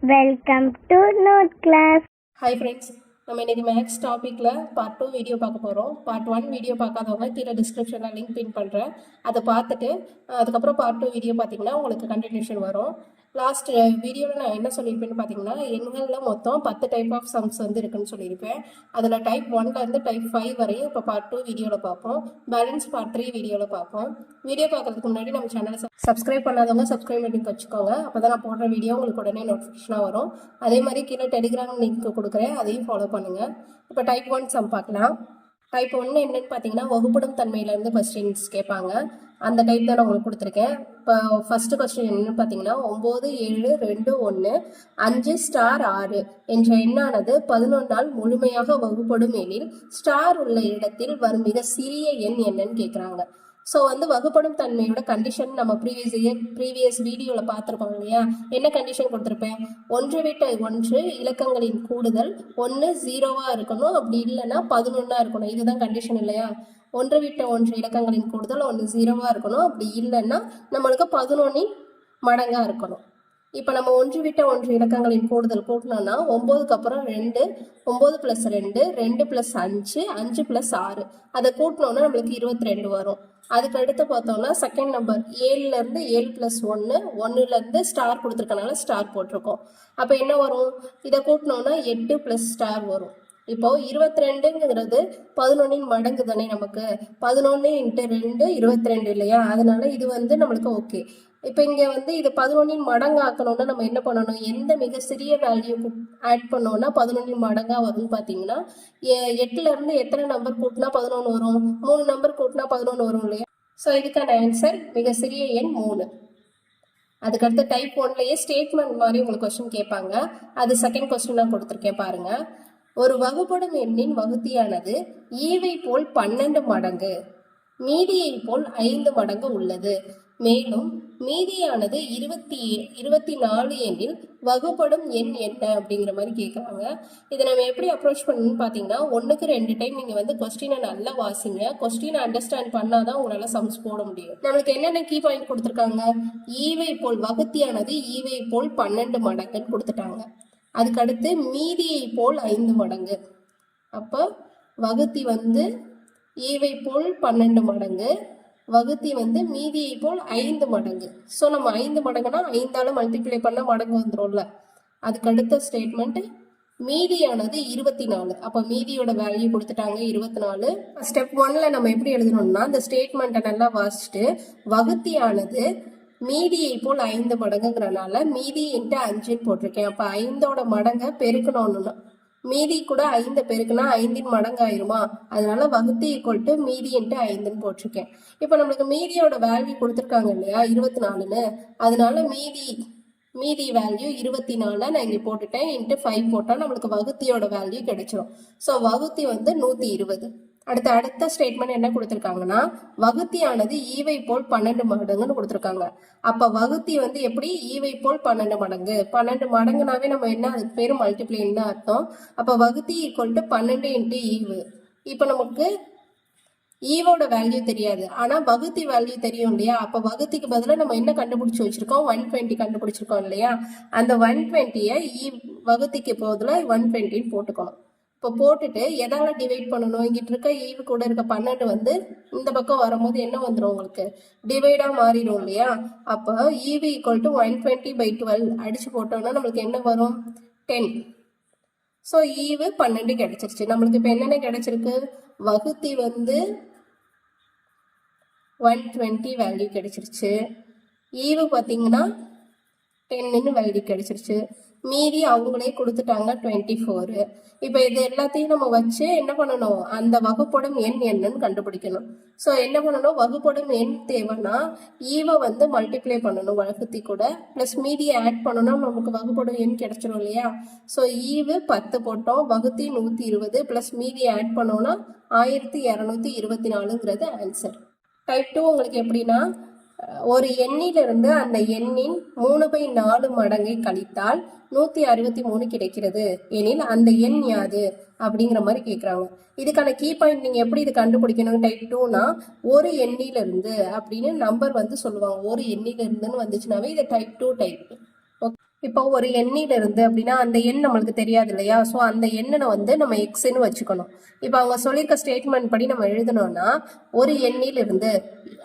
Welcome to note class. Hi friends, நம்ம இன்றைக்கி maths டாப்பிக்கில் பார்ட் 2 வீடியோ பார்க்க போகிறோம். பார்ட் 1 வீடியோ பார்க்காதவங்க கீழே டிஸ்கிரிப்ஷனில் லிங்க் பின் பண்ணுறேன். அதை பார்த்துட்டு அதுக்கப்புறம் பார்ட் 2 வீடியோ பார்த்தீங்கன்னா உங்களுக்கு கண்டினியூஷன் வரும். லாஸ்ட் வீடியோவில் நான் என்ன சொல்லியிருப்பேன்னு பார்த்தீங்கன்னா, எண்களில் மொத்தம் 10 டைப் ஆஃப் சம்ஸ் வந்து இருக்குன்னு சொல்லியிருப்பேன். அதில் டைப் 1லேருந்து டைப் 5 வரையும் இப்போ பார்ட் 2 வீடியோவில் பார்ப்போம். பேலன்ஸ் பார்ட் 3 வீடியோவில் பார்ப்போம். வீடியோ பார்க்குறதுக்கு முன்னாடி நம்ம சேனலை சப்ஸ்கிரைப் பண்ணாதவங்க சப்ஸ்கிரைப் பண்ணி வச்சுக்கோங்க. அப்போ தான் நான் போடுற வீடியோ உங்களுக்கு உடனே நோட்டிஃபிகேஷனாக வரும். அதே மாதிரி கீழே டெலிகிராம் லிங்க் கொடுக்குறேன், அதையும் ஃபாலோ பண்ணுங்கள். இப்போ டைப் 1 சம் பார்க்கலாம். டைப் 1 என்னன்னு பார்த்தீங்கன்னா, வகுப்படும் தன்மையிலேருந்து கொஸ்டின்ஸ் கேட்பாங்க. அந்த டைப் தான் நான் உங்களுக்கு கொடுத்துருக்கேன். இப்போ ஃபஸ்ட்டு கொஸ்டின் என்னன்னு பார்த்தீங்கன்னா, 9, 7, 2, 1, 5 ஸ்டார் 6 என்ற எண்ணானது 11ஆல் முழுமையாக வகுப்படும் எனில் ஸ்டார் உள்ள இடத்தில் வரும் மிக சிறிய எண் என்னன்னு கேட்குறாங்க. ஸோ வந்து வகுப்படும் தன்மையோட கண்டிஷன் நம்ம ப்ரீவியஸ் வீடியோவில் பார்த்துருப்போம் இல்லையா? என்ன கண்டிஷன் கொடுத்துருப்பேன்? 1 விட்ட 1 இலக்கங்களின் கூடுதல் 1 0வாக இருக்கணும், அப்படி இல்லைன்னா 11ஆக இருக்கணும். இதுதான் கண்டிஷன் இல்லையா? 1 விட்ட 1 இலக்கங்களின் கூடுதல் 1 0வாக இருக்கணும், அப்படி இல்லைன்னா நம்மளுக்கு 11 மடங்காக இருக்கணும். இப்போ நம்ம 1 விட்ட 1 இலக்கங்களின் கூடுதல் கூட்டினோம்னா 9க்கு அப்புறம் 2, 9 + 2, 2 + 5, 5 + 6, அதை கூட்டினோன்னா நம்மளுக்கு 22 வரும். அதுக்கு அடுத்து பார்த்தோம்னா செகண்ட் நம்பர் 7லேருந்து 7 + 1, 1லேருந்து ஸ்டார் கொடுத்துருக்கனால ஸ்டார் போட்டிருக்கோம். அப்போ என்ன வரும்? இதை கூட்டினோன்னா 8 + ஸ்டார் வரும். இப்போ 22ங்கிறது 11 மடங்கு தானே நமக்கு. 11 × 2 22 இல்லையா? அதனால இது வந்து நம்மளுக்கு ஓகே. இப்போ இங்கே வந்து இது 11 மடங்கு ஆக்கணும்னா நம்ம என்ன பண்ணணும்? எந்த மிக சிறிய வேல்யூ ஆட் பண்ணோம்னா 11 மடங்காக வரும்னு பார்த்தீங்கன்னா, 8லேருந்து எத்தனை நம்பர் கூட்டினா 11 வரும்? 3 நம்பர் கூட்டினா 11 வரும் இல்லையா? ஸோ இதுக்கான ஆன்சர் மிக சிறிய எண் 3. அதுக்கடுத்து டைப் 1லேயே ஸ்டேட்மெண்ட் மாதிரி உங்களுக்கு கொஸ்டின் கேட்பாங்க. அது செகண்ட் கொஸ்டினாக கொடுத்துருக்கேன் பாருங்க. ஒரு வகுப்படும் எண்ணின் வகுத்தியானது ஈவை போல் 12 மடங்கு மீதியை போல் 5 மடங்கு உள்ளது. மேலும் மீதியானது 24 எண்ணில் வகுப்படும் எண் என்ன அப்படிங்கிற மாதிரி கேட்குறாங்க. இதை நம்ம எப்படி அப்ரோச் பண்ணணும்னு பார்த்தீங்கன்னா, 1க்கு 2 டைம் நீங்கள் வந்து கொஸ்டினை நல்லா வாசிங்க. கொஸ்டினை அண்டர்ஸ்டாண்ட் பண்ணாதான் உங்களால் சம்ஸ் போட முடியும். நம்மளுக்கு என்னென்ன கீ பாயிண்ட் கொடுத்துருக்காங்க? ஈவை போல் வகுத்தியானது ஈவை போல் 12 மடங்குன்னு கொடுத்துட்டாங்க. அதுக்கடுத்து மீதியை போல் 5 மடங்கு. அப்போ வகுத்தி வந்து ஈவை போல் 12 மடங்கு, வகுத்தி வந்து மீதியை போல் 5 மடங்கு. ஸோ நம்ம 5 மடங்குனா 5ஆல் மல்டிப்ளை பண்ண மடங்கு வந்துடும்ல. அதுக்கடுத்த ஸ்டேட்மெண்ட் மீதியானது 24. அப்போ மீதியோட வேல்யூ கொடுத்துட்டாங்க 24. ஸ்டெப் 1ல் நம்ம எப்படி எழுதணும்னா, இந்த ஸ்டேட்மெண்ட்டை நல்லா வாசிச்சுட்டு வகுத்தியானது மீதியை போல் 5 மடங்குங்கிறனால மீதி × 5 போட்டிருக்கேன். அப்போ 5ஓட மடங்கை பெருக்கணும்னா மீதி கூட 5 பெருக்குனா 5 மடங்கு ஆயிருமா? அதனால வகுத்தி = மீதி × 5 போட்டிருக்கேன். இப்போ நம்மளுக்கு மீதியோட வேல்யூ கொடுத்துருக்காங்க இல்லையா 24ன்னு, அதனால மீதி வேல்யூ 24 நான் இங்கே போட்டுட்டேன். × 5 போட்டால் நம்மளுக்கு வகுத்தியோட வேல்யூ கிடைச்சிரும். ஸோ வகுத்தி வந்து 120. அடுத்த ஸ்டேட்மெண்ட் என்ன கொடுத்துருக்காங்கன்னா, வகுத்தியானது ஈவை போல் 12 மடங்குன்னு கொடுத்துருக்காங்க. அப்போ வகுத்தி வந்து எப்படி? ஈவை போல் 12 மடங்கு. 12 மடங்குனாவே நம்ம என்ன, அதுக்கு பேர் மல்டிப்ளைன்னு தான் அர்த்தம். அப்போ வகுத்தி = 12 × ஈவு. இப்போ நமக்கு ஈவோட வேல்யூ தெரியாது, ஆனால் வகுத்தி வேல்யூ தெரியும் இல்லையா? அப்போ வகுத்திக்கு பதிலாக நம்ம என்ன கண்டுபிடிச்சி வச்சுருக்கோம்? 120 கண்டுபிடிச்சிருக்கோம் இல்லையா? அந்த 120யை வகுத்திக்கு பதிலாக 120ன்னு போட்டுக்கணும். இப்போ போட்டுட்டு எதால டிவைட் பண்ணணும்? இங்கிட்ட இருக்க ஈவு கூட இருக்க 12 வந்து இந்த பக்கம் வரும்போது என்ன வந்துடும்? உங்களுக்கு டிவைடாக மாறிடும் இல்லையா? அப்போ ஈவு = 120/12 அடித்து போட்டோம்னா நம்மளுக்கு என்ன வரும்? 10. ஸோ ஈவு 12 கிடைச்சிருச்சு. நம்மளுக்கு இப்போ என்னென்ன கிடைச்சிருக்கு? வகுத்தி வந்து 120 வேல்யூ கிடைச்சிருச்சு. ஈவு பார்த்தீங்கன்னா 10ன்னு வேல்யூ கிடைச்சிருச்சு. மீதி அவங்களே கொடுத்துட்டாங்க 24. இப்போ இது எல்லாத்தையும் நம்ம வச்சு என்ன பண்ணணும்? அந்த வகுப்படும் எண் என்னன்னு கண்டுபிடிக்கணும். ஸோ என்ன பண்ணணும்? வகுப்படும் எண் தேவைன்னா ஈவை வந்து மல்டிப்ளை பண்ணணும் வகுத்தி கூட, ப்ளஸ் மீதியை ஆட் பண்ணணும். நமக்கு வகுப்படும் எண் கிடைச்சிடும் இல்லையா? ஸோ ஈவு 10 போட்டோம், வகுத்தி 120 ப்ளஸ் மீதியை ஆட் பண்ணோன்னா 1224ங்கிறது ஆன்சர். டைப் 2 உங்களுக்கு எப்படின்னா, ஒரு எண்ணிலிருந்து அந்த எண்ணின் 3/4 மடங்கை கழித்தால் 163 கிடைக்கிறது எனில் அந்த எண் யாது அப்படிங்கிற மாதிரி கேட்குறாங்க. இதுக்கான கீ பாயிண்ட் நீங்கள் எப்படி இது கண்டுபிடிக்கணும்? டைப் 2னா ஒரு எண்ணிலிருந்து அப்படின்னு நம்பர் வந்து சொல்லுவாங்க. ஒரு எண்ணிலிருந்துன்னு வந்துச்சுனாவே இது டைப் 2 டைப். ஓகே, இப்போ ஒரு எண்ணிலிருந்து அப்படின்னா அந்த எண் நம்மளுக்கு தெரியாது இல்லையா? ஸோ அந்த எண்ணை வந்து நம்ம எக்ஸ்ன்னு வச்சுக்கணும். இப்போ அவங்க சொல்லியிருக்க ஸ்டேட்மெண்ட் படி நம்ம எழுதணும்னா ஒரு எண்ணிலிருந்து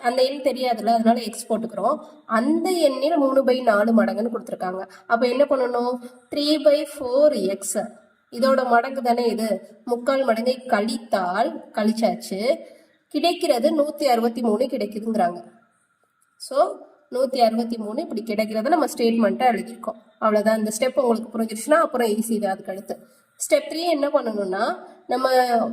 அந்த எண் தெரியாதுல்ல, அதனால எக்ஸ் போட்டுக்கிறோம். அந்த எண்ணில் 3/4 மடங்குன்னு கொடுத்துருக்காங்க. அப்போ என்ன பண்ணணும்? 3/4 எக்ஸ் இதோட மடங்கு தானே இது. 3/4 மடங்கை கழித்தால் கழிச்சாச்சு கிடைக்கிறது 163 கிடைக்குதுங்கிறாங்க. ஸோ 163 இப்படி கிடைக்கிறத நம்ம ஸ்டேட்மெண்ட்டாக எழுதியிருக்கோம். அவ்வளோதான். இந்த ஸ்டெப் உங்களுக்கு புரிஞ்சிருச்சுன்னா அப்புறம் ஈஸி தான். அதுக்கு அடுத்து ஸ்டெப் 3 என்ன பண்ணணும்னா, நம்ம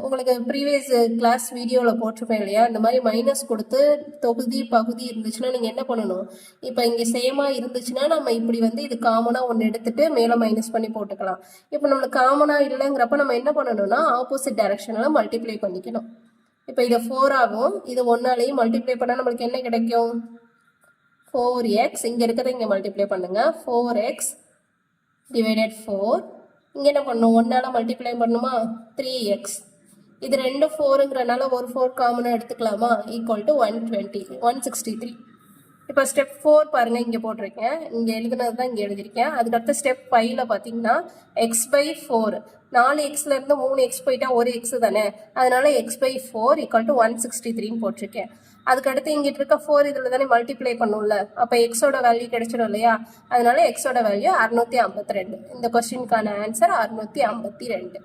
உங்களுக்கு ப்ரீவியஸ் கிளாஸ் வீடியோவில் போட்டிருப்பேன் இல்லையா, இந்த மாதிரி மைனஸ் கொடுத்து தொகுதி பகுதி இருந்துச்சுன்னா நீங்கள் என்ன பண்ணணும்? இப்போ இங்கே சேமாக இருந்துச்சுன்னா நம்ம இப்படி வந்து இது காமனாக ஒன்று எடுத்துட்டு மேலே மைனஸ் பண்ணி போட்டுக்கலாம். இப்போ நம்மளுக்கு காமனாக இல்லைங்கிறப்ப நம்ம என்ன பண்ணணும்னா ஆப்போசிட் டைரக்ஷனில் மல்டிப்ளை பண்ணிக்கணும். இப்போ இதை 4 ஆகும், இது 1ஆலையும் மல்டிப்ளை பண்ணால் நம்மளுக்கு என்ன கிடைக்கும்? 4x. இங்கே இருக்கிறத இங்கே மல்டிப்ளை பண்ணுங்க. 4x divided 4. இங்கே என்ன பண்ணணும்? 1ஆல் மல்டிப்ளை பண்ணுமா? 3x. இது 2 4ங்கிறனால ஒரு 4 காமனாக எடுத்துக்கலாமா? Equal to 163. இப்போ ஸ்டெப் 4 பாருங்கள், இங்கே போட்டிருக்கேன். இங்கே எழுதுனது தான் இங்கே எழுதியிருக்கேன். அதுக்கடுத்து ஸ்டெப் 5ல் பார்த்தீங்கன்னா x/4 4xலேருந்து 3x போயிட்டா ஒரு எக்ஸ் தானே, அதனால x/4 ஈக்குவல் டு 163ன்னு போட்டிருக்கேன். அதுக்கடுத்து இங்கிட்ட இருக்க 4 இதில் தானே மல்டிப்ளை பண்ணும்ல, அப்போ எக்ஸோட வேல்யூ கிடைச்சிடும் இல்லையா, அதனால எக்ஸோட வேல்யூ 652. இந்த கொஸ்டினுக்கான ஆன்சர் 652.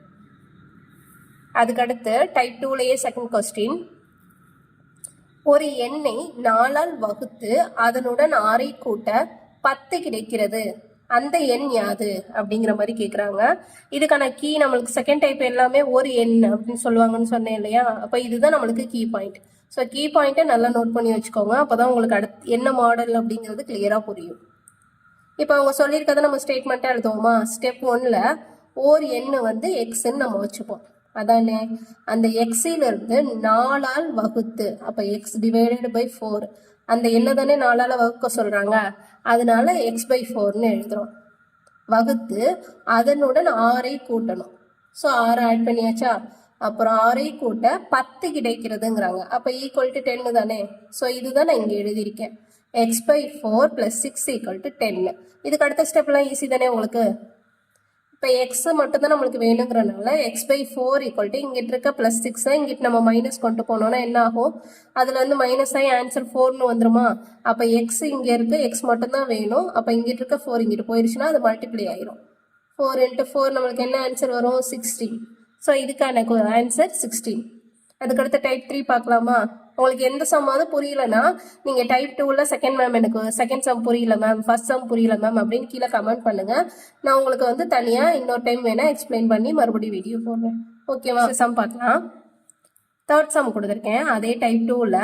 அதுக்கடுத்து டைப் 2லேயே செகண்ட் கொஸ்டின். ஒரு எண்ணை 4ஆல் வகுத்து அதனுடன் 6ஐ கூட்ட 10 கிடைக்கிறது. அந்த எண் யாது அப்படிங்கிற மாதிரி கேட்குறாங்க. இதுக்கான கீ நம்மளுக்கு செகண்ட் டைப் எல்லாமே ஒரு எண் அப்படின்னு சொல்லுவாங்கன்னு சொன்னேன் இல்லையா, அப்போ இதுதான் நம்மளுக்கு கீ பாயிண்ட். ஸோ கீ பாயிண்ட்டை நல்லா நோட் பண்ணி வச்சுக்கோங்க. அப்போ தான் உங்களுக்கு அடுத்து என்ன மாடல் அப்படிங்கிறது கிளியராக புரியும். இப்போ அவங்க சொல்லியிருக்கதை நம்ம ஸ்டேட்மெண்ட்டாக எழுதுவோமா? ஸ்டெப் 1ல் ஓர் எண்ணு வந்து எக்ஸ்ன்னு நம்ம வச்சுப்போம். அதானே, அந்த எக்ஸிலிருந்து 4ஆல் வகுத்து, அப்போ எக்ஸ் டிவைடட் பை 4 அந்த எண்ணை தானே 4ஆல் வகுக்க சொல்கிறாங்க, அதனால x/4ன்னு எழுதுகிறோம். வகுத்து அதனுடன் 6ஐ கூட்டணும். ஸோ 6 ஆட் பண்ணியாச்சா, அப்புறம் 6ஐ கூட்ட 10 கிடைக்கிறதுங்கிறாங்க. அப்போ ஈக்குவல் டு 10 தானே. ஸோ இதுதான் நான் இங்கே எழுதியிருக்கேன். x/4 + 6 = 10. இதுக்கு அடுத்த ஸ்டெப்லாம் ஈஸி தானே உங்களுக்கு. இப்போ எக்ஸ் மட்டும்தான் நம்மளுக்கு வேணுங்கிறனால x/4 = இங்கிட்ட இருக்க +6 இங்கிட்ட நம்ம மைனஸ் கொண்டு போனோம்னா என்ன ஆகும்? அதில் வந்து மைனஸ் ஆகி ஆன்சர் 4ன்னு வந்துருமா? அப்போ எக்ஸ் இங்கே இருக்குது, எக்ஸ் மட்டும்தான் வேணும். அப்போ இங்கிட்ட இருக்க 4 இங்கிட்ட போயிடுச்சுன்னா அது மல்டிப்ளை ஆயிரும். 4 × 4 நம்மளுக்கு என்ன ஆன்சர் வரும்? 16. ஸோ இதுக்கான ஆன்சர் 16. அதுக்கடுத்து டைப் 3 பார்க்கலாமா? உங்களுக்கு எந்த சம்மாவது புரியலன்னா நீங்கள் டைப் 2ல் செகண்ட் மேம் எனக்கு செகண்ட் சம் புரியல மேம், ஃபர்ஸ்ட் சம் புரியல மேம் அப்படின்னு கீழே கமெண்ட் பண்ணுங்கள். நான் உங்களுக்கு வந்து தனியாக இன்னொரு டைம் வேணால் எக்ஸ்பிளைன் பண்ணி மறுபடியும் வீடியோ போடுறேன். ஓகேவா? சம் பார்க்கலாம். தேர்ட் சம் கொடுத்துருக்கேன். அதே டைப் 2ல்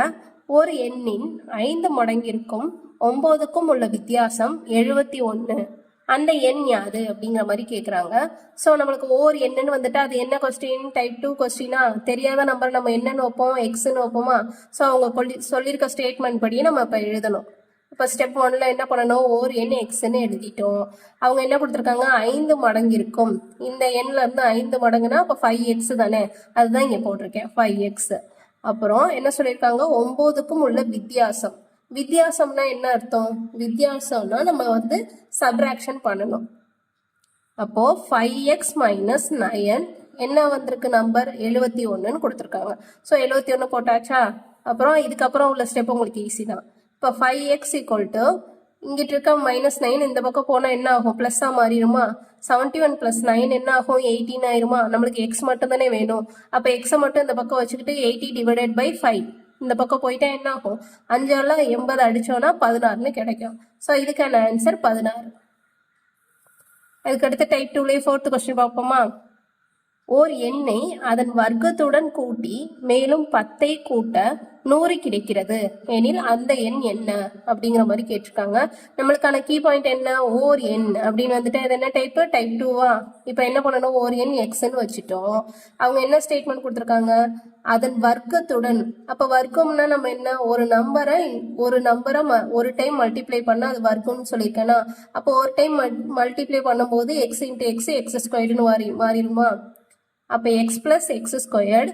ஒரு எண்ணின் 5 மடங்கிற்கும் 9க்கும் உள்ள வித்தியாசம் 71. அந்த எண் யாது அப்படிங்கிற மாதிரி கேட்குறாங்க. ஸோ நம்மளுக்கு ஓர் எண்ணுன்னு வந்துட்டு அது என்ன கொஸ்டின்? டைப் 2 கொஸ்டினா? தெரியாத நம்பர் நம்ம என்னன்னு வைப்போம்? எக்ஸ்ன்னு வைப்போமா? ஸோ அவங்க சொல்லியிருக்க ஸ்டேட்மெண்ட் படியே நம்ம இப்போ எழுதணும். இப்போ ஸ்டெப் 1ல் என்ன பண்ணணும்? ஓர் எண் எக்ஸ்ன்னு எழுதிட்டோம். அவங்க என்ன கொடுத்துருக்காங்க? 5 மடங்கு இருக்கும். இந்த எண்ணில் இருந்து 5 மடங்குனா அப்போ 5x தானே, அதுதான் இங்கே போட்டிருக்கேன் 5x. அப்புறம் என்ன சொல்லியிருக்காங்க? 9க்கும் உள்ள வித்தியாசம். வித்தியாசம்னா என்ன அர்த்தம்? வித்தியாசம்னா நம்ம வந்து சப்ராக்ஷன் பண்ணணும். அப்போ 5x - 9 என்ன வந்திருக்கு நம்பர்? 71ன்னு கொடுத்துருக்காங்க. ஸோ 71 போட்டாச்சா? அப்புறம் இதுக்கப்புறம் உள்ள ஸ்டெப் உங்களுக்கு ஈஸி தான். இப்போ 5x = இங்கிட்ட இருக்க -9 இந்த பக்கம் போனால் என்ன ஆகும்? ப்ளஸ்ஸாக மாறிடுமா? 71 + 9 என்ன ஆகும்? 18 ஆயிருமா? நம்மளுக்கு எக்ஸ் மட்டும் தானே வேணும். அப்போ எக்ஸை மட்டும் இந்த பக்கம் வச்சுக்கிட்டு 80 டிவைடட் பை 5 இந்த பக்கம் போயிட்டா என்ன ஆகும்? 5ஆல் 80 அடித்தோன்னா 16ன்னு கிடைக்கும். ஸோ இதுக்கான ஆன்சர் 16. அதுக்கடுத்து டைப் 2லேயே 4th கொஸ்டின் பார்ப்போமா? ஓர் எண்ணை அதன் வர்க்கத்துடன் கூட்டி மேலும் 10ஐ கூட்ட 100 கிடைக்கிறது எனில் அந்த எண் என்ன அப்படிங்கிற மாதிரி கேட்டிருக்காங்க. நம்மளுக்கான கீ பாயிண்ட் என்ன? ஓர் எண் அப்படின்னு வந்துட்டு அது என்ன டைப்பு? டைப் 2வா? இப்போ என்ன பண்ணணும்? ஓர் எண் எக்ஸ்ன்னு வச்சுட்டோம். அவங்க என்ன ஸ்டேட்மெண்ட் கொடுத்துருக்காங்க? அதன் வர்க்கத்துடன். அப்போ வர்க்கம்னா நம்ம என்ன? ஒரு நம்பரை ஒரு டைம் மல்டிப்ளை பண்ணால் அது வர்க்கம்னு சொல்லியிருக்கேன்னா, அப்போ ஒரு டைம் மல்டிப்ளை பண்ணும்போது x × x x² மாறிடுமா? அப்போ x + x²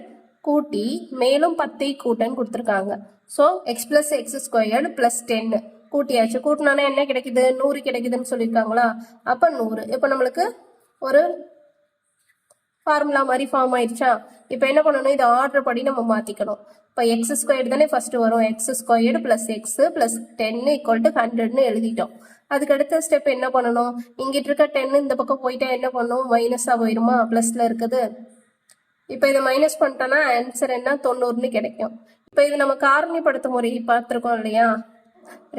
கூட்டி மேலும் 10ஐ கூட்டன்னு கொடுத்துருக்காங்க. So x + x² + 10 கூட்டியாச்சு. கூட்டினாலே என்ன கிடைக்குது? 100 கிடைக்குதுன்னு சொல்லியிருக்காங்களா? அப்போ 100. இப்போ நம்மளுக்கு ஒரு ஃபார்முலா மாதிரி ஃபார்ம் ஆயிடுச்சா? இப்போ என்ன பண்ணணும்? இது ஆர்டர் படி நம்ம மாற்றிக்கணும். இப்போ எக்ஸ் ஸ்கொயர்டு தானே ஃபஸ்ட்டு வரும். X squared plus x plus 10 equal to 100ன்னு எழுதிட்டோம். அதுக்கு அடுத்த ஸ்டெப் என்ன பண்ணணும்? இங்கிட்டு இருக்க 10 இந்த பக்கம் போயிட்டா என்ன பண்ணும்? மைனஸாக போயிடுமா? ப்ளஸில் இருக்குது. இப்போ இதை மைனஸ் பண்ணிட்டோன்னா ஆன்சர் என்ன? 90ன்னு கிடைக்கும். இப்போ இது நம்ம காரணிப்படுத்தும் முறை பார்த்துருக்கோம் இல்லையா?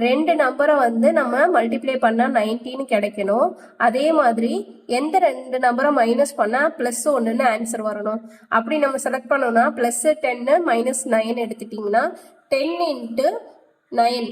ரெண்டு நம்பரை வந்து நம்ம மல்டிப்ளை பண்ணால் 19 கிடைக்கணும். அதே மாதிரி எந்த ரெண்டு நம்பரை மைனஸ் பண்ணால் +1ன்னு ஆன்சர் வரணும். அப்படி நம்ம செலக்ட் பண்ணோம்னா +10 -9 எடுத்துட்டிங்கன்னா 10 × 9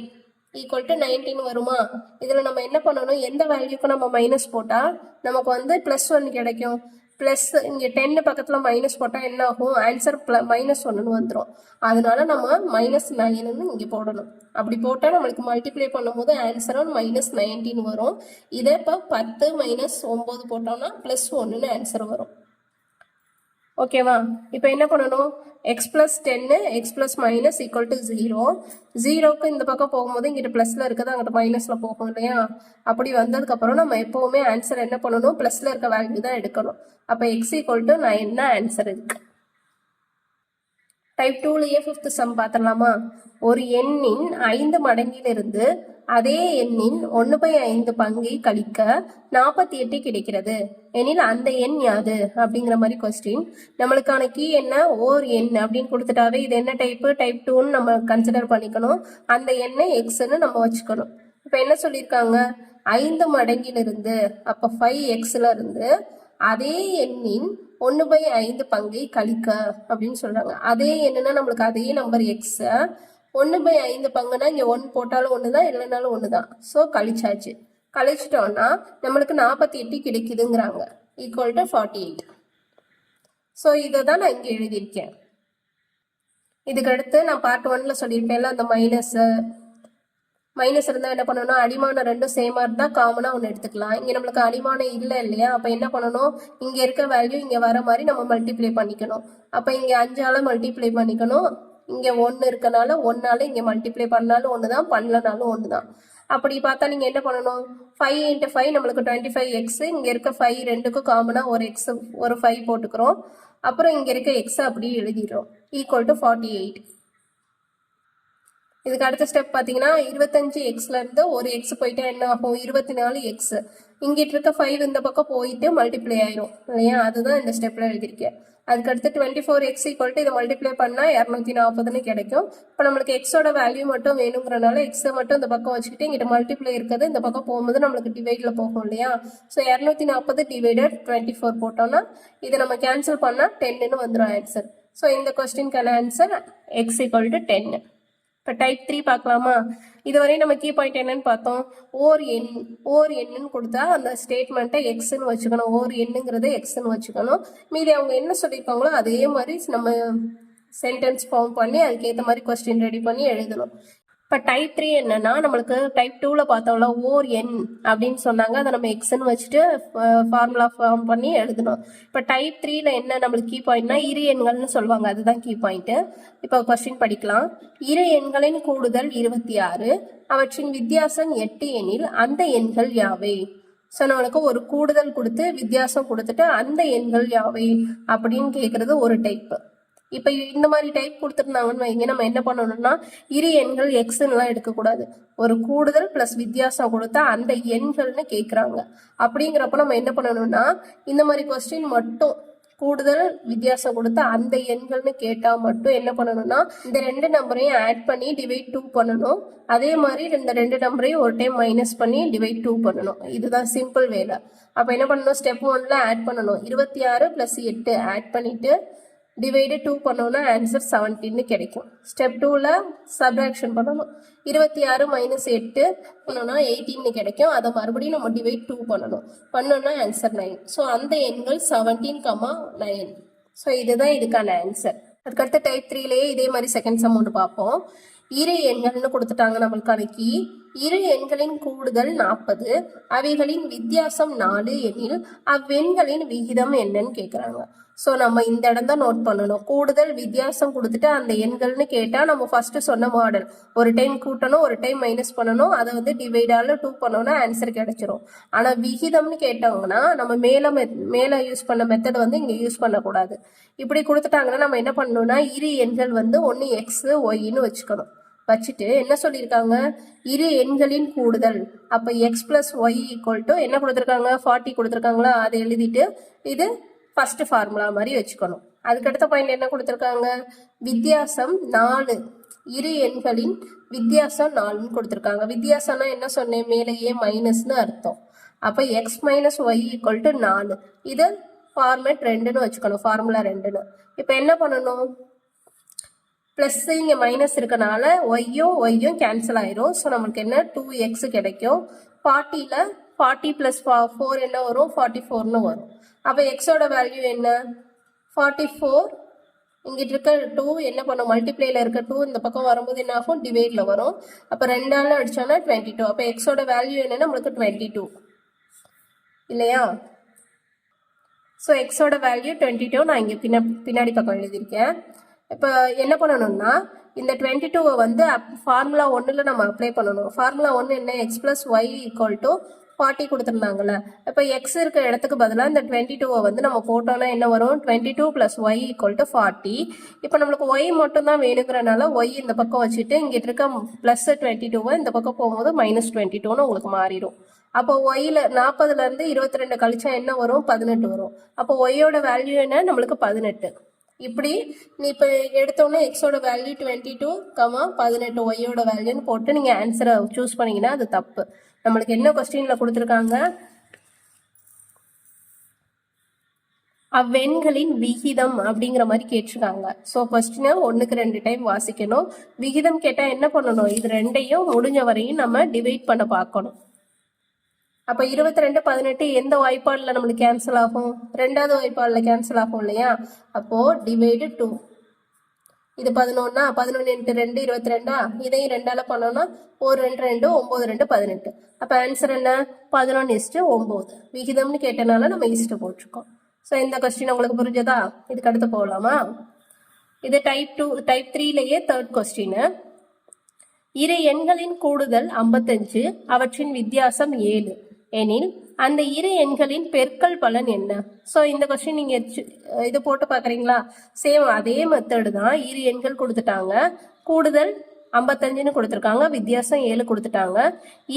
ஈக்குவல் டு 19 வருமா? இதில் நம்ம என்ன பண்ணணும்? எந்த வேல்யூக்கு நம்ம மைனஸ் போட்டால் நமக்கு வந்து +1 கிடைக்கும்? ப்ளஸ் இங்கே 10 பக்கத்தில் மைனஸ் போட்டால் என்ன ஆகும்? ஆன்சர் -1ன்னு வந்துடும். அதனால நம்ம -9ன்னு இங்கே போடணும். அப்படி போட்டால் நம்மளுக்கு மல்டிப்ளை பண்ணும்போது ஆன்சரும் -19 வரும். இதை இப்போ 10 - 9 போட்டோம்னா +1ன்னு ஆன்சர் வரும். ஓகேவா? இப்போ என்ன பண்ணணும்? X plus 10 X plus minus equal to 0. 0க்கு இந்த பக்கம் போகும்போது இங்கிட்ட ப்ளஸில் இருக்குது, அங்கிட்ட மைனஸில் போகும் இல்லையா? அப்படி வந்ததுக்கப்புறம் நம்ம எப்போவுமே ஆன்சர் என்ன பண்ணணும்? ப்ளஸில் இருக்க வேல்யூ தான் எடுக்கணும். அப்போ எக்ஸ் ஈக்குவல் டு 9 ஆன்சர் இருக்கு. டைப் 2லயே 5th சம் பார்த்துடலாமா? ஒரு எண்ணின் 5 மடங்கிலிருந்து அதே எண்ணின் 1/5 பங்கை கழிக்க 48 கிடைக்கிறது எனில் அந்த எண் யாது? அப்படிங்கிற மாதிரி கொஸ்டின். நம்மளுக்கான கீ என்ன? ஓர் எண் அப்படின்னு கொடுத்துட்டாவே இது என்ன டைப்பு? டைப் 2ன்னு நம்ம கன்சிடர் பண்ணிக்கணும். அந்த எண்ணை எக்ஸ்ன்னு நம்ம வச்சுக்கணும். இப்போ என்ன சொல்லியிருக்காங்க? 5 மடங்கிலிருந்து, அப்போ 5xல இருந்து அதே எண்ணின் 1/5 பங்கை கழிக்க அப்படின்னு சொல்றாங்க. அதே என்னன்னா நம்மளுக்கு அதே நம்பர் எக்ஸ். 1/5 பங்குனா இங்கே 1 போட்டாலும் 1 தான், இல்லைனாலும் 1 தான். ஸோ கழிச்சாச்சு. கழிச்சிட்டோம்னா நம்மளுக்கு 48 கிடைக்குதுங்கிறாங்க. Equal to 48. ஸோ இதை தான் நான் இங்கே எழுதியிருக்கேன். இதுக்கு அடுத்து நான் பார்ட் 1ல சொல்லியிருப்பேன்ல, அந்த மைனஸ் இருந்தால் என்ன பண்ணணும்? அடிமானம் ரெண்டும் சேமாக இருந்தால் காமனாக ஒன்று எடுத்துக்கலாம். இங்கே நம்மளுக்கு அடிமானம் இல்லை இல்லையா? அப்போ என்ன பண்ணணும்? இங்கே இருக்க வேல்யூ இங்கே வர மாதிரி நம்ம மல்டிப்ளை பண்ணிக்கணும். அப்போ இங்கே 5ஆல் மல்டிப்ளை பண்ணிக்கணும். இங்கே 1 இருக்கனால 1ஆல் இங்கே மல்டிப்ளை பண்ணாலும் 1 தான், பண்ணலனாலும் 1 தான். அப்படி பார்த்தா நீங்கள் என்ன பண்ணணும்? 5 × 5 நம்மளுக்கு 25x. இங்கே இருக்க 5 ரெண்டுக்கும் காமனாக ஒரு எக்ஸ் ஒரு 5 போட்டுக்கிறோம். அப்புறம் இங்கே இருக்க எக்ஸை அப்படியே எழுதிடுறோம். Equal to 48. இதுக்கு அடுத்த ஸ்டெப் பார்த்தீங்கன்னா 25xல இருந்து ஒரு எக்ஸ் போயிட்டா என்ன ஆகும்? 24x. இங்கிட்டு இருக்க 5 இந்த பக்கம் போயிட்டு மல்டிப்ளை ஆயிரும் இல்லையா? அதுதான் இந்த ஸ்டெப்ல எழுதியிருக்கேன். அதுக்கடுத்து 24x ஈக்குவல் டு இதை மல்டிப்ளை பண்ணால் 240ன்னு கிடைக்கும். இப்போ நம்மளுக்கு எக்ஸோட வேல்யூ மட்டும் வேணுங்கிறனால எக்ஸை மட்டும் இந்த பக்கம் வச்சுக்கிட்டு இங்கிட்ட மல்டிப்ளை இருக்கிறது இந்த பக்கம் போகும்போது நம்மளுக்கு டிவைடில் போகும் இல்லையா? ஸோ 240 டிவைடட் 24 போட்டோம்னா இதை நம்ம கேன்சல் பண்ணால் 10ன்னு வந்துடும் ஆன்சர். ஸோ இந்த கொஸ்டின்கான ஆன்சர் எக்ஸ் ஈக்குவல் டு 10. இப்போ டைப் 3 பார்க்கலாமா? இதுவரை நம்ம கீ பாயிண்ட் என்னன்னு பார்த்தோம்? ஓர் எண்ணுன்னு கொடுத்தா அந்த ஸ்டேட்மெண்ட்டை எக்ஸ்ன்னு வச்சுக்கணும். ஓர் எண்ணுங்கிறத எக்ஸ்ன்னு வச்சுக்கணும். மீதி அவங்க என்ன சொல்லியிருக்காங்களோ அதே மாதிரி நம்ம சென்டென்ஸ் ஃபார்ம் பண்ணி அதுக்கேற்ற மாதிரி கொஸ்டின் ரெடி பண்ணி எழுதணும். இப்போ டைப் 3 என்னன்னா நம்மளுக்கு டைப் 2ல பார்த்தோம்ல, ஓர் எண் அப்படின்னு சொன்னாங்க. அதை நம்ம எக்ஸ்ன்னு வச்சுட்டு ஃபார்முலா ஃபார்ம் பண்ணி எழுதணும். இப்போ டைப் 3ல என்ன நம்மளுக்கு கீ பாயிண்ட்னா இரு எண்கள்னு சொல்லுவாங்க, அதுதான் கீ பாயிண்ட்டு. இப்போ கொஸ்டின் படிக்கலாம். இரு எண்களின் கூடுதல் 26, அவற்றின் வித்தியாசம் 8 எனில் அந்த எண்கள் யாவை? ஸோ நம்மளுக்கு ஒரு கூடுதல் கொடுத்து வித்தியாசம் கொடுத்துட்டு அந்த எண்கள் யாவை அப்படின்னு கேட்குறது ஒரு டைப்பு. இப்போ இந்த மாதிரி டைப் கொடுத்துருந்தாங்கன்னு வைங்க, நம்ம என்ன பண்ணணும்னா இரு எண்கள் எக்ஸ்ன்னுலாம் எடுக்கக்கூடாது. ஒரு கூடுதல் ப்ளஸ் வித்தியாசம் கொடுத்தா அந்த எண்கள்னு கேட்குறாங்க. அப்படிங்கிறப்ப நம்ம என்ன பண்ணணும்னா இந்த மாதிரி கொஸ்டின் மட்டும் கூடுதல் வித்தியாசம் கொடுத்தா அந்த எண்கள்னு கேட்டால் மட்டும் என்ன பண்ணணும்னா இந்த ரெண்டு நம்பரையும் ஆட் பண்ணி டிவைட் 2 பண்ணணும். அதே மாதிரி இந்த ரெண்டு நம்பரையும் ஒரு டைம் மைனஸ் பண்ணி டிவைட் 2 பண்ணணும். இதுதான் சிம்பிள் வேலை. அப்போ என்ன பண்ணணும்? ஸ்டெப் 1ல ஆட் பண்ணணும். 26 + 8 ஆட் பண்ணிவிட்டு டிவைடு 2 பண்ணோன்னா ஆன்சர் 17ன்னு கிடைக்கும். ஸ்டெப் 2ல சப்ராக்ஷன் பண்ணணும். 26 - 8 பண்ணோன்னா 18ன்னு கிடைக்கும். அதை மறுபடியும் நம்ம டிவைட் 2 பண்ணோன்னா ஆன்சர் 9. ஸோ அந்த எண்கள் 17, 9. ஸோ இதுதான் இதுக்கான ஆன்சர். அதுக்கடுத்து டைப் 3லயே இதே மாதிரி செகண்ட் சம் ஒன்று பார்ப்போம். இரு எண்கள்னு கொடுத்துட்டாங்க நம்மளுக்கான கீ. இரு எண்களின் கூடுதல் 40, அவைகளின் வித்தியாசம் 4 எனில் அவ்வெண்களின் விகிதம் என்னன்னு கேட்குறாங்க. ஸோ நம்ம இந்த இடம் தான் நோட் பண்ணணும். கூடுதல் வித்தியாசம் கொடுத்துட்டு அந்த எண்கள்னு கேட்டால் நம்ம ஃபர்ஸ்ட் சொன்ன மாடல், ஒரு டைம் கூட்டணும், ஒரு டைம் மைனஸ் பண்ணணும், அதை வந்து டிவைடால 2 பண்ணோம்னா ஆன்சர் கிடைச்சிரும். ஆனால் விகிதம்னு கேட்டாங்கன்னா நம்ம மேலே யூஸ் பண்ண மெத்தட் வந்து இங்கே யூஸ் பண்ணக்கூடாது. இப்படி கொடுத்துட்டாங்கன்னா நம்ம என்ன பண்ணணும்னா இரு எண்கள் வந்து ஒன்று எக்ஸ் ஒய்ன்னு வச்சுக்கணும். வச்சுட்டு என்ன சொல்லியிருக்காங்க, இரு எண்களின் கூடுதல். அப்போ x plus y equal to என்ன கொடுத்துருக்காங்க, 40 கொடுத்துருக்காங்களா, அதை எழுதிட்டு இது ஃபர்ஸ்ட் ஃபார்முலா மாதிரி வச்சுக்கணும். அதுக்கடுத்த பாயிண்ட் என்ன கொடுத்துருக்காங்க, வித்தியாசம் 4, இரு எண்களின் வித்தியாசம் 4ன்னு கொடுத்துருக்காங்க. வித்தியாசம்னா என்ன சொன்னேன், மேலேயே மைனஸ்னு அர்த்தம். அப்போ x minus y equal to 4, இது ஃபார்மேட் 2ன்னு வச்சுக்கணும், ஃபார்முலா 2ன்னு. இப்போ என்ன பண்ணணும், ப்ளஸ் இங்கே மைனஸ் இருக்கனால ஒய்யும் கேன்சல் ஆயிரும். ஸோ நம்மளுக்கு என்ன 2x கிடைக்கும். 40ல் 40 + 4 என்ன வரும், 44ன்னு வரும். அப்போ எக்ஸோட வேல்யூ என்ன, 44. இங்கிட்ட இருக்க 2 என்ன பண்ணும், மல்டிப்ளேல இருக்க 2 இந்த பக்கம் வரும்போது என்ன ஆகும், டிவைடில் வரும். அப்போ 2ஆல் அடிச்சோன்னா 22. அப்போ எக்ஸோட வேல்யூ என்னன்னா நம்மளுக்கு 22 இல்லையா. ஸோ எக்ஸோட வேல்யூ 22 நான் இங்கே பின்னாடி பக்கம் எழுதியிருக்கேன். இப்போ என்ன பண்ணணும்னா இந்த 22 வந்து ஃபார்முலா 1ல் நம்ம அப்ளை பண்ணணும். ஃபார்முலா 1 என்ன, x plus y equal to 40 கொடுத்துருந்தாங்கல்ல. இப்போ எக்ஸ் இருக்க இடத்துக்கு பதிலாக இந்த 22 வந்து நம்ம போட்டோம்னா என்ன வரும், 22 + y = 40. இப்போ நம்மளுக்கு ஒய் மட்டும் தான் வேணுங்கிறனால ஒய் இந்த பக்கம் வச்சுட்டு இங்கிட்ட இருக்க ப்ளஸ் 22 இந்த பக்கம் போகும்போது -22ன்னு உங்களுக்கு மாறிடும். அப்போ ஒய்யில் 40லேருந்து 22 கழிச்சா என்ன வரும், 18 வரும். அப்போ ஒய்யோட வேல்யூ என்ன, நம்மளுக்கு 18. இப்படி நீ இப்போ எடுத்தோன்னே எக்ஸோட வேல்யூ 22, 18 ஒய்யோட வேல்யூன்னு போட்டு நீங்கள் ஆன்சரை சூஸ் பண்ணிங்கன்னா அது தப்பு. நம்மளுக்கு என்ன கொஸ்டினில் கொடுத்துருக்காங்க, அவ்வெண்களின் விகிதம் அப்படிங்கிற மாதிரி கேட்டிருக்காங்க. ஸோ கொஸ்டினை 1க்கு 2 டைம் வாசிக்கணும். விகிதம் கேட்டால் என்ன பண்ணணும், இது ரெண்டையும் முடிஞ்ச வரையும் நம்ம டிவைட் பண்ண பார்க்கணும். அப்போ 22, 18 எந்த வாய்ப்பாடில் நம்மளுக்கு கேன்சல் ஆகும், 2வது வாய்ப்பாடில் கேன்சல் ஆகும் இல்லையா. அப்போது டிவைடு 2. இது 11, 11 × 2 22. இதையும் 2ஆல் பண்ணோன்னா 1 2 2 9 2 18. அப்போ ஆன்சர் என்ன, 11:9. விகிதம்னு கேட்டனால நம்ம ஈஸ்ட்டு போட்டிருக்கோம். ஸோ இந்த கொஸ்டின் உங்களுக்கு புரிஞ்சதா. இதுக்கு அடுத்து போகலாமா. இது டைப் 3லேயே 3rd கொஸ்டின். இரு எண்களின் கூடுதல் 55, அவற்றின் வித்தியாசம் 7 எனில் அந்த இரு எண்களின் பெருக்கல் பலன் என்ன. ஸோ இந்த கொஸ்டின் நீங்கள் இது போட்டு பார்க்குறீங்களா, சேம் அதே மெத்தடு தான். இரு எண்கள் கொடுத்துட்டாங்க, கூடுதல் 55ன்னு கொடுத்துருக்காங்க, வித்தியாசம் 7 கொடுத்துட்டாங்க.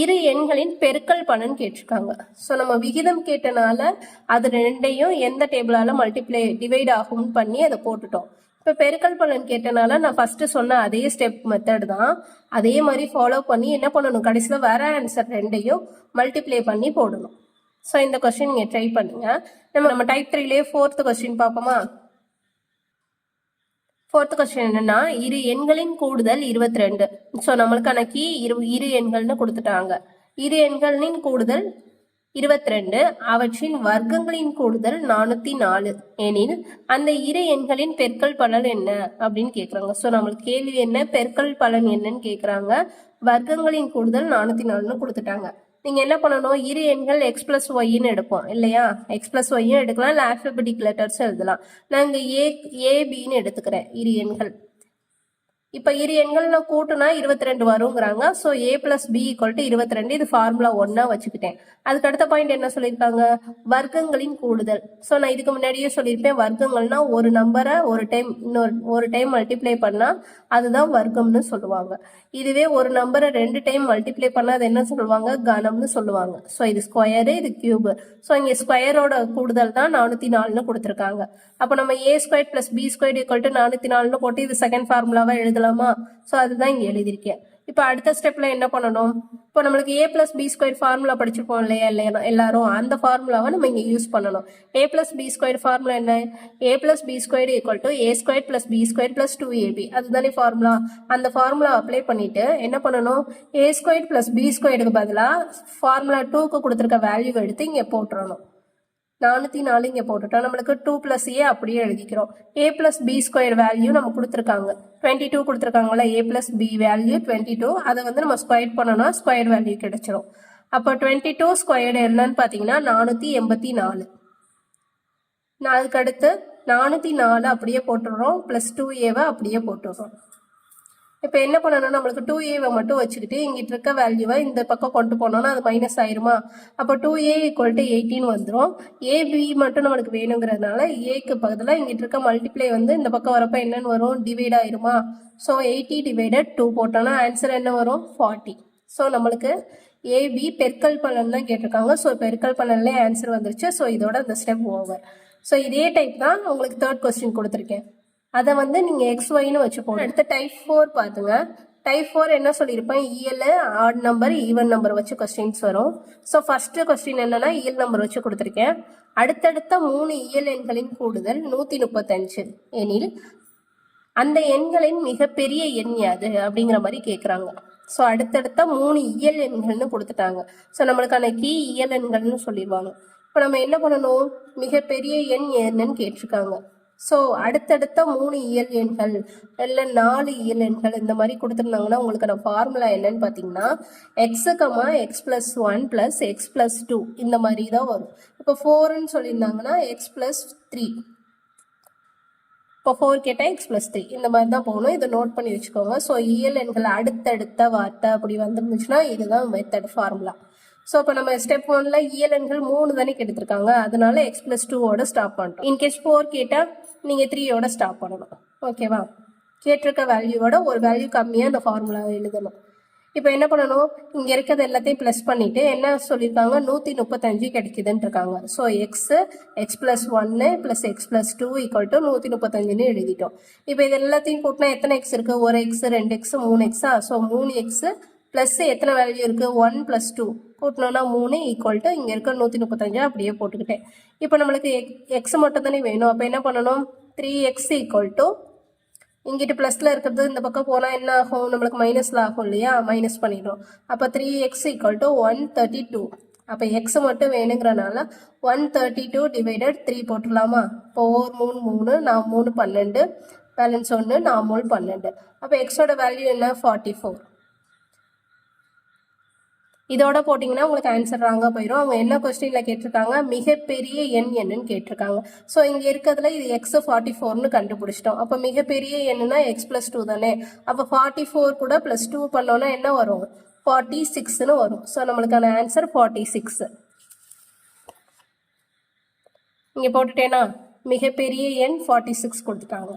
இரு எண்களின் பெருக்கல் பலன் கேட்டிருக்காங்க. ஸோ நம்ம விகிதம் கேட்டனால அது ரெண்டையும் எந்த டேபிளால் டிவைட் ஆகும்னு பண்ணி அதை போட்டுட்டோம். இப்போ பெருக்கல் பலன் கேட்டனால நான் ஃபர்ஸ்ட் சொன்ன அதே ஸ்டெப் மெத்தட் தான், அதே மாதிரி ஃபாலோ பண்ணி என்ன பண்ணணும், கடைசியில் வேற ஆன்சர் ரெண்டையும் மல்டிப்ளை பண்ணி போடணும். ஸோ இந்த கொஸ்டின் நீங்கள் ட்ரை பண்ணுங்க. நம்ம டைப் 3லேயே 4th கொஸ்டின் பார்ப்போமா. 4th கொஸ்டின் என்னன்னா, இரு எண்களின் கூடுதல் 22. ஸோ நம்மளுக்கான கீ இரு எண்கள்னு கொடுத்துட்டாங்க. இரு எண்களின் கூடுதல் 22, அவற்றின் வர்க்கங்களின் கூடுதல் 404 எனில் அந்த இரு எண்களின் பெருக்கல் பலன் என்ன அப்படின்னு கேட்குறாங்க. ஸோ நம்மளுக்கு கேள்வி என்ன, பெருக்கல் பலன் என்னன்னு கேட்குறாங்க. வர்க்கங்களின் கூடுதல் 404ன்னு கொடுத்துட்டாங்க. நீங்கள் என்ன பண்ணணும், இரு எண்கள் எக்ஸ் ப்ளஸ் ஒய்ன்னு எடுப்போம் இல்லையா. எக்ஸ் ப்ளஸ் ஒய்யும் எடுக்கலாம், இல்லை ஆல்ஃபபெட்டிக் லெட்டர்ஸும் எழுதலாம். நான் இங்கே ஏபின்னு எடுத்துக்கிறேன் இரு எண்கள். இப்போ இரு எண்கள் கூட்டுனா 22 வருங்கிறாங்க. So a + b = 22. இது ஃபார்முலா 1 வச்சுக்கிட்டேன். அதுக்கு அடுத்த பாயிண்ட் என்ன சொல்லியிருக்காங்க, வர்க்கங்களின் கூடுதல். ஸோ நான் இதுக்கு முன்னாடியே சொல்லியிருப்பேன், வர்க்கங்கள்னா ஒரு நம்பரை ஒரு டைம் மல்டிப்ளை பண்ணால் அதுதான் வர்க்கம்னு சொல்லுவாங்க. இதுவே ஒரு நம்பரை 2 டைம் மல்டிப்ளை பண்ணால் அது என்ன சொல்லுவாங்க, கணம்னு சொல்லுவாங்க. ஸோ இது ஸ்கொயரு, இது கியூபு. ஸோ இங்கே ஸ்கொயரோட கூடுதல் தான் 404ன்னு கொடுத்துருக்காங்க. அப்போ நம்ம a² + b² = 404ன்னு போட்டு இது செகண்ட் ஃபார்முலாவாக எழுதலாமா. ஸோ அதுதான் இங்கே எழுதியிருக்கேன். இப்போ அடுத்த ஸ்டெப்பில் என்ன பண்ணணும், இப்போ நம்மளுக்கு a + b² ஃபார்முலா படிச்சிருப்போம் இல்லையா எல்லாரும், அந்த ஃபார்முலாவை நம்ம இங்கே யூஸ் பண்ணணும். a + b² ஃபார்முலா என்ன, a + b² = a² + b² + 2ab. அதுதானே ஃபார்முலா. அந்த ஃபார்முலா அப்ளை பண்ணிட்டு என்ன பண்ணணும், a² + b² பதிலாக ஃபார்முலா 2க்கு கொடுத்துருக்க வேல்யூ எடுத்து இங்கே போட்டுறணும். 404 இங்கே போட்டுட்டோம். நம்மளுக்கு 2 + a அப்படியே எழுதிக்கிறோம். a + b ஸ்கொயர் வேல்யூ நம்ம கொடுத்துருக்காங்க. 22 கொடுத்துருக்காங்களா, a + b வேல்யூ 22. அதை வந்து நம்ம ஸ்கொயர் பண்ணோம்னா ஸ்கொயர் வேல்யூ கிடைச்சிரும். அப்போ 22 ஸ்கொயர்டு என்னன்னு பார்த்தீங்கன்னா 484. அதுக்கு அடுத்து 404 அப்படியே போட்டுடுறோம். +2a அப்படியே போட்டுடுறோம். இப்போ என்ன பண்ணணும், நம்மளுக்கு 2a மட்டும் வச்சுக்கிட்டு இங்கிட்ட இருக்க வேல்யூவை இந்த பக்கம் கொண்டு போனோம்னா அது மைனஸ் ஆயிருமா. அப்போ 2a = 18 வந்துடும். ab மட்டும் நம்மளுக்கு வேணுங்கிறதுனால ஏக்கு பக்கத்தில் இங்கிட்ட இருக்க மல்டிப்ளை வந்து இந்த பக்கம் வரப்போ என்னன்னு வரும், டிவைட் ஆயிருமா. ஸோ 80 / 2 போட்டோம்னா ஆன்சர் என்ன வரும், 40. ஸோ நம்மளுக்கு ஏபி பெருக்கல் பலன் தான் கேட்டிருக்காங்க. ஸோ பெருக்கல் பலன்லேயே ஆன்சர் வந்துருச்சு. ஸோ இதோட இந்த ஸ்டெப் ஓவர். ஸோ இதே டைப் தான் உங்களுக்கு 3rd கொஸ்டின் கொடுத்துருக்கேன். அதை வந்து நீங்கள் XYன்னு வச்சு போகணும். அடுத்து டைப் 4 பார்த்துங்க. டைப் 4 என்ன சொல்லியிருப்பேன், இயல், ஆட் நம்பர், ஈவன் நம்பர் வச்சு கொஸ்டின்ஸ் வரும். ஸோ ஃபர்ஸ்ட் கொஸ்டின் என்னன்னா இயல் நம்பர் வச்சு கொடுத்துருக்கேன். அடுத்தடுத்த 3 இயல் எண்களின் கூடுதல் 135 எனில் அந்த எண்களின் மிகப்பெரிய எண் யாது அப்படிங்கிற மாதிரி கேட்குறாங்க. ஸோ அடுத்தடுத்த 3 இயல் எண்கள்னு கொடுத்துட்டாங்க. ஸோ நம்மளுக்கான கீ இயல் எண்கள்னு சொல்லிடுவாங்க. இப்போ நம்ம என்ன பண்ணணும், மிகப்பெரிய எண் என்னன்னு கேட்டிருக்காங்க. ஸோ அடுத்தடுத்த 3 இயல் எண்கள் இல்லை 4 இயல் எண்கள் இந்த மாதிரி கொடுத்துருந்தாங்கன்னா உங்களுக்கான ஃபார்முலா என்னன்னு பார்த்தீங்கன்னா x, x+1 + x+2 இந்த மாதிரி தான் வரும். இப்போ 4ன்னு சொல்லியிருந்தாங்கன்னா x+3, இப்போ 4 கேட்டால் x+3 இந்த மாதிரி தான் போகணும். இதை நோட் பண்ணி வச்சுக்கோங்க. ஸோ இயல் எண்கள் அடுத்தடுத்த வார்த்தை அப்படி வந்துருந்துச்சுன்னா இதுதான் மெத்தட் ஃபார்முலா. ஸோ இப்போ நம்ம ஸ்டெப் 1ல் இயல் எண்கள் 3 தானே எடுத்திருக்காங்க, அதனால x+2 ஸ்டாப் பண்ணுறோம். இன்கேஸ் 4 கேட்டால் நீங்கள் 3 ஸ்டாப் பண்ணணும். ஓகேவா, கேட்டிருக்க வேல்யூவோட ஒரு வேல்யூ கம்மியாக அந்த ஃபார்முலாவை எழுதணும். இப்போ என்ன பண்ணணும், இங்கே இருக்கிறது எல்லாத்தையும் ப்ளஸ் பண்ணிவிட்டு என்ன சொல்லியிருக்காங்க, 135 கிடைக்குதுன்னு இருக்காங்க. ஸோ x+1 + x+2 = 135ன்னு எழுதிட்டோம். இப்போ இது எல்லாத்தையும் கூட்டினா எத்தனை எக்ஸ் இருக்குது, ஒரு எக்ஸ், 2 எக்ஸ், 3 எக்ஸா. ஸோ 3 எக்ஸ் ப்ளஸ் எத்தனை வேல்யூ இருக்குது, 1 + 2 கூட்டினோன்னா 3 = இங்கே இருக்க 135 அப்படியே போட்டுக்கிட்டேன். இப்போ நம்மளுக்கு எக்ஸ் மட்டும் தானே வேணும். அப்போ என்ன பண்ணணும், 3x = இங்கிட்டு ப்ளஸில் இருக்கிறது இந்த பக்கம் போனால் என்ன ஆகும், நம்மளுக்கு மைனஸில் ஆகும் இல்லையா, மைனஸ் பண்ணிடும். அப்போ 3x = 132. அப்போ எக்ஸ் மட்டும் வேணுங்கிறனால 132 / 3 போட்டுடலாமா. இப்போ 3 3, நான் 3 12, பேலன்ஸ் 1, நான் 3 12. அப்போ எக்ஸோட வேல்யூ என்ன, 44. இதோட போட்டிங்கன்னா உங்களுக்கு ஆன்சர் ராங்காக போயிடும். அவங்க என்ன கொஸ்டினில் கேட்டிருக்காங்க, மிகப்பெரிய எண் என்னன்னு கேட்டிருக்காங்க. ஸோ இங்கே இருக்கிறதுல இது x44ன்னு கண்டுபிடிச்சிட்டோம். அப்போ மிகப்பெரிய எண்ணுனா x+2 தானே. அப்போ 44 கூட +2 பண்ணோன்னா என்ன வரும், 46ன்னு வரும். ஸோ நம்மளுக்கான ஆன்சர் 46. இங்கே போட்டுட்டேன்னா மிகப்பெரிய எண் 46 கொடுத்துட்டாங்க.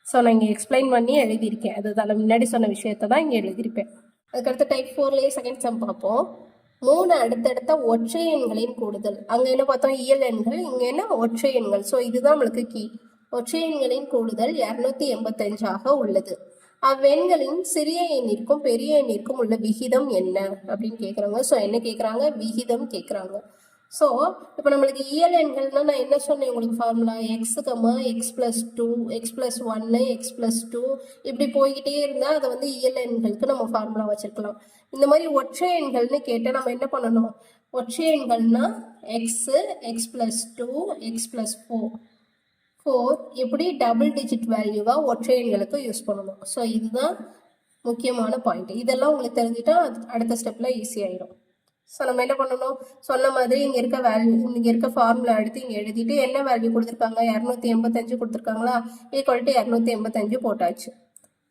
ஸோ நான் இங்கே எக்ஸ்பிளைன் பண்ணி எழுதியிருக்கேன். அதுதான் முன்னாடி சொன்ன விஷயத்தை தான் இங்கே எழுதியிருப்பேன். அதுக்கடுத்து டைப் 4லேயே செகண்ட் சம் பார்ப்போம். 3 அடுத்தடுத்த ஒற்றை எண்களின் கூடுதல். அங்கே என்ன பார்த்தோம், இயல் எண்கள், இங்கே என்ன ஒற்றை எண்கள். ஸோ இதுதான் நம்மளுக்கு கீ. ஒற்றை எண்களின் கூடுதல் 285 உள்ளது. அவ்வெண்களின் சிறிய எண்ணிற்கும் பெரிய எண்ணிற்கும் உள்ள விகிதம் என்ன அப்படின்னு கேட்குறாங்க. ஸோ என்ன கேட்குறாங்க, விகிதம் கேட்குறாங்க. ஸோ இப்போ நம்மளுக்கு இயல் எண்கள்னா நான் என்ன சொன்னேன் உங்களுக்கு formula, x, x+2, x+1, x+2 இப்படி போய்கிட்டே இருந்தால் அதை வந்து இயல் எண்களுக்கு நம்ம ஃபார்முலா வச்சுருக்கலாம். இந்த மாதிரி ஒற்றை எண்கள்னு கேட்டால் நம்ம என்ன பண்ணணும், ஒற்றை எண்கள்னா x, x+2, x+4 இப்படி டபுள் டிஜிட் வேல்யூவாக ஒற்றை எண்களுக்கு யூஸ் பண்ணணும். ஸோ இதுதான் முக்கியமான பாயிண்ட். இதெல்லாம் உங்களுக்கு தெரிஞ்சுட்டா அடுத்த ஸ்டெப்பில் ஈஸியாகிடும். ஸோ நம்ம என்ன பண்ணணும், சொன்ன மாதிரி இங்கே இருக்க வேல்யூ, இங்கே இருக்க ஃபார்முலா எடுத்து இங்கே எழுதிட்டு என்ன வேல்யூ கொடுத்துருக்காங்க, 285 கொடுத்துருக்காங்களா, = 285 போட்டாச்சு.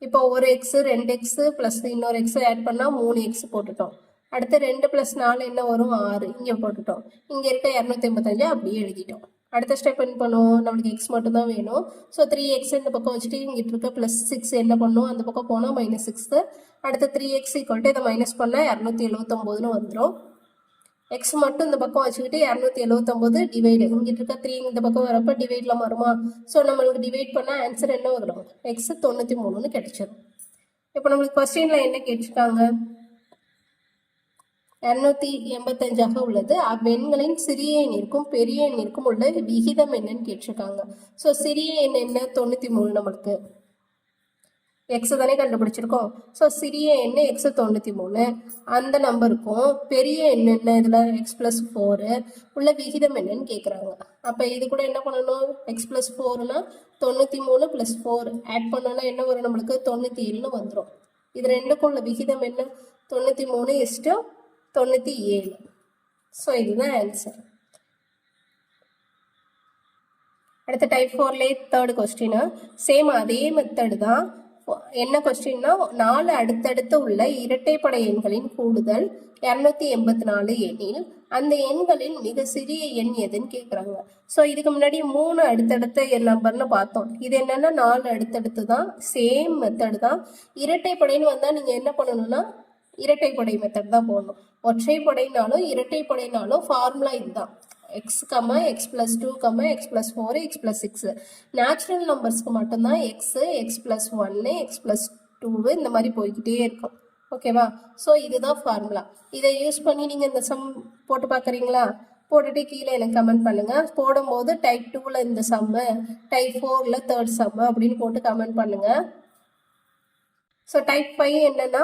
இப்போ ஒரு எக்ஸ், 2 எக்ஸ் ப்ளஸ் இன்னொரு எக்ஸ் ஆட் பண்ணால் 3 எக்ஸ் போட்டுட்டோம். அடுத்து 2 + 4 என்ன வரும், 6 இங்கே போட்டுட்டோம். இங்கே இருக்க 285 அப்படியே எழுதிட்டோம். அடுத்த ஸ்டெப் என்ன பண்ணுவோம், நம்மளுக்கு எக்ஸ் மட்டும் தான் வேணும். ஸோ 3x இந்த பக்கம் வச்சுட்டு இங்கிட்டு இருக்க +6 என்ன பண்ணும், அந்த பக்கம் போனால் -6. அடுத்து 3x = இதை மைனஸ் பண்ணால் 279ன்னு வந்துடும். எக்ஸ் மட்டும் இந்த பக்கம் வச்சுக்கிட்டு 279 டிவைடு, இங்கிட்டு இருக்க 3 இந்த பக்கம் வரப்போ டிவைடில் வருமா. ஸோ நம்மளுக்கு டிவைட் பண்ணால் ஆன்சர் என்ன வரும், x 93ன்னு கிடைச்சிடும். இப்போ நம்மளுக்கு கொஸ்டினில் என்ன கேட்டிருக்காங்க, 285 உள்ளது. அவ்வெண்களின் சிறிய எண்ணிற்கும் பெரிய எண்ணிற்கும் உள்ள விகிதம் என்னன்னு கேட்டிருக்காங்க. ஸோ சிறிய எண் என்ன, 93 நம்மளுக்கு. எக்ஸ் தானே கண்டுபிடிச்சிருக்கோம். ஸோ சிறிய எண் எக்ஸ் 93, அந்த நம்பருக்கும் பெரிய எண் என்ன இதில் எக்ஸ் ப்ளஸ் 4 உள்ள விகிதம் என்னன்னு கேட்குறாங்க. அப்போ இது கூட என்ன பண்ணணும், எக்ஸ் ப்ளஸ் 4னா 93 + 4 ஆட் பண்ணோன்னா என்ன வரும், நம்மளுக்கு 97ன்னு வந்துடும். இது ரெண்டுக்கும் உள்ள விகிதம் என்ன, 93:97. ஸோ இதுதான் ஆன்சர். அடுத்த டைப் 4லே தேர்ட் கொஸ்டின் சேம் அதே மெத்தடு தான். என்ன கொஸ்டின்னா 4 அடுத்தடுத்து உள்ள இரட்டைப்படை எண்களின் கூடுதல் 284 எனில் அந்த எண்களின் மிக சிறிய எண் எதுன்னு கேட்குறாங்க. ஸோ இதுக்கு முன்னாடி 3 அடுத்தடுத்த நம்பர்னு பார்த்தோம். இது என்னன்னா 4 அடுத்தடுத்து தான், சேம் மெத்தடு தான். இரட்டைப்படைன்னு வந்தால் நீங்கள் என்ன பண்ணணும்னா இரட்டைப்படை மெத்தட் தான் போடணும். ஒற்றைப்படைனாலும் இரட்டைப்படைனாலும் ஃபார்முலா இதுதான், x comma x plus 2 comma x plus 4 x plus 6. Natural நம்பர்ஸ்க்கு மட்டும்தான் x x plus 1 x plus 2 இந்த மாதிரி போய்கிட்டே இருக்கும். ஓகேவா? ஸோ இதுதான் ஃபார்முலா. இதை யூஸ் பண்ணி நீங்கள் இந்த சம் போட்டு பார்க்குறீங்களா? போட்டுட்டு கீழே எனக்கு கமெண்ட் பண்ணுங்கள். போடும்போது டைப் 2ல் இந்த சம்மு, டைப் 4ல் தேர்ட் சம்மு அப்படின்னு போட்டு கமெண்ட் பண்ணுங்கள். ஸோ டைப் 5 என்னென்னா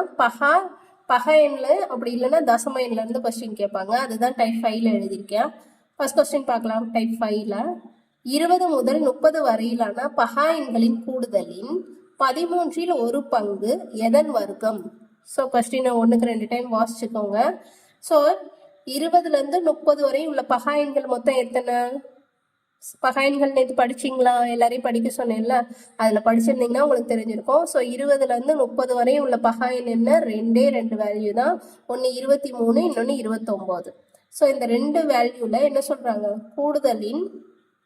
பக எண்ணில் அப்படி இல்லைன்னா தசம எண்ணிலேருந்து கொஸ்டின் கேட்பாங்க. அதுதான் டைப் 5ல் எழுதியிருக்கேன். ஃபர்ஸ்ட் கொஸ்டின் பார்க்கலாம். டைப் 5ல் 20 முதல் 30 வரையிலான பகா எண்களின் கூடுதலின் 13ல் ஒரு பங்கு எதன் வர்க்கம்? ஸோ கொஸ்டினை 1க்கு 2 டைம் வாசிச்சுக்கோங்க. ஸோ 20லேருந்து 30 வரை உள்ள பகா எண்கள் மொத்தம் எத்தனை? பகா எண்கள் நேற்று படிச்சிங்களா? எல்லாரையும் படிக்க சொன்னேன்ல, அதில் படிச்சிருந்தீங்கன்னா உங்களுக்கு தெரிஞ்சிருக்கும். ஸோ 20லேருந்து 30 வரை உள்ள பகா எண் என்ன? 2 வேல்யூ தான். ஒன்று 23, இன்னொன்று 29. ஸோ இந்த 2 வேல்யூவில் என்ன சொல்கிறாங்க, கூடுதலின்.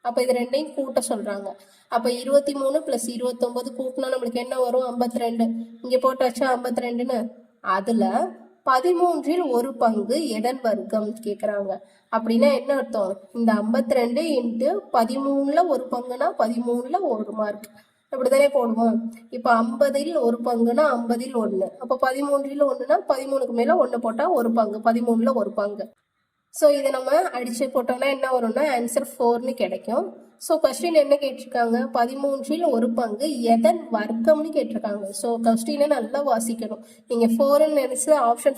அப்போ இது ரெண்டையும் கூட்ட சொல்கிறாங்க. அப்போ 23 + 29 கூட்டினா நம்மளுக்கு என்ன வரும்? 52. இங்கே போட்டாச்சா 52ன்னு. அதில் 13ல் ஒரு பங்கு எதன் வர்க்கம் கேட்குறாங்க. அப்படின்னா என்ன அர்த்தம்? இந்த 52 × 13ல் ஒரு பங்குனா 13ல் 1 மார்க், இப்படி தானே போடுவோம். இப்போ 50ல் ஒரு பங்குனா 50ல் 1. அப்போ 13ல் 1னா 13க்கு மேலே 1 போட்டால் ஒரு பங்கு, 13ல் ஒரு பங்கு. ஸோ இதை நம்ம அடித்து போட்டோம்னா என்ன வரும்னா ஆன்சர் 4ன்னு கிடைக்கும். ஸோ கொஸ்டின் என்ன கேட்டிருக்காங்க, 13ல் ஒரு பங்கு எதன் வர்க்கம்னு கேட்டிருக்காங்க. ஸோ கொஸ்டினை நல்லா வாசிக்கணும். நீங்கள் 4ன்னு நினச்சி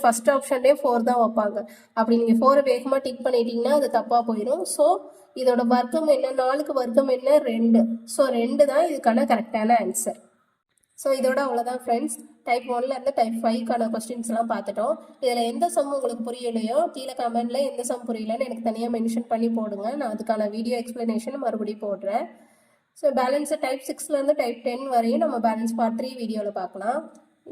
ஃபர்ஸ்ட் ஆப்ஷன்லேயே 4 தான் வைப்பாங்க. அப்படி நீங்கள் 4 வேகமாக டிக் பண்ணிட்டீங்கன்னா அது தப்பாக போயிடும். ஸோ இதோட வர்க்கம் என்ன, 4க்கு வர்க்கம் என்ன? 2. ஸோ 2 தான் இதுக்கான கரெக்டான ஆன்சர். ஸோ இதோட அவ்வளோதான் ஃப்ரெண்ட்ஸ். டைப் 1லேருந்து டைப் 5க்கான கொஸ்டின்ஸ்லாம் பார்த்துட்டோம். இதில் எந்த சம் உங்களுக்கு புரியலையோ கீழே கமெண்ட்டில் எந்த சம் புரியலன்னு எனக்கு தனியாக மென்ஷன் பண்ணி போடுங்க. நான் அதுக்கான வீடியோ எக்ஸ்ப்ளனேஷன் மறுபடியும் போடுறேன். ஸோ பேலன்ஸு டைப் 6லேருந்து டைப் 10 வரையும் நம்ம பேலன்ஸ் பார்ட் 3 வீடியோவில் பார்க்கலாம்.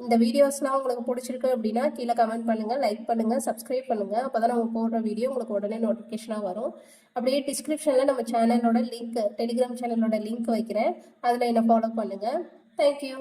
இந்த வீடியோஸ்லாம் உங்களுக்கு பிடிச்சிருக்கு அப்படின்னா கீழே கமெண்ட் பண்ணுங்கள், லைக் பண்ணுங்கள், சப்ஸ்கிரைப் பண்ணுங்கள். அப்போ தான் நம்ம போடுற வீடியோ உங்களுக்கு உடனே நோட்டிஃபிகேஷனாக வரும். அப்படியே டிஸ்கிரிப்ஷனில் நம்ம சேனலோட லிங்க், டெலிகிராம் சேனலோட லிங்க் வைக்கிறேன், அதில் என்னை ஃபாலோ பண்ணுங்கள். தேங்க்யூ.